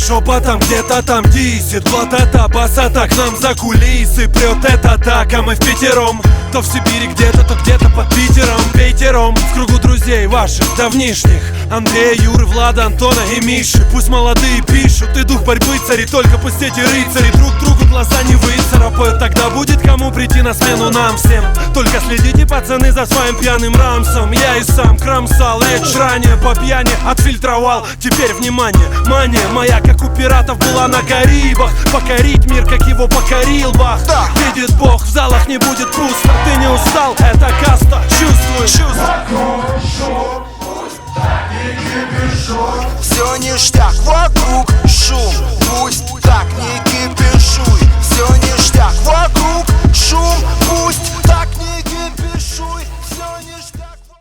шепотом где-то там дисит. Вот это басата к нам за кулисы прет это так, а мы впятером. То в Сибири где-то, то где-то под Питером. Пейтером в кругу друзей ваших давнишних: Андрея, Юры, Влада, Антона и Миши. Пусть молодые пишут, и дух борьбы цари, только пусть эти рыцари друг другу глаза не выцарапают. Тогда будет кому прийти на смену нам всем. Только следите, пацаны, за своим пьяным рамсом. Я и сам кромсал речь ранее, по пьяни отфильтровал. Теперь внимание, мания моя, как у пиратов, была на Карибах. Покорить мир, как его покорил Бах. Видит Бог, в залах не будет пусто. Ты не устал, это каста, чувствуй. Все ништяк вокруг,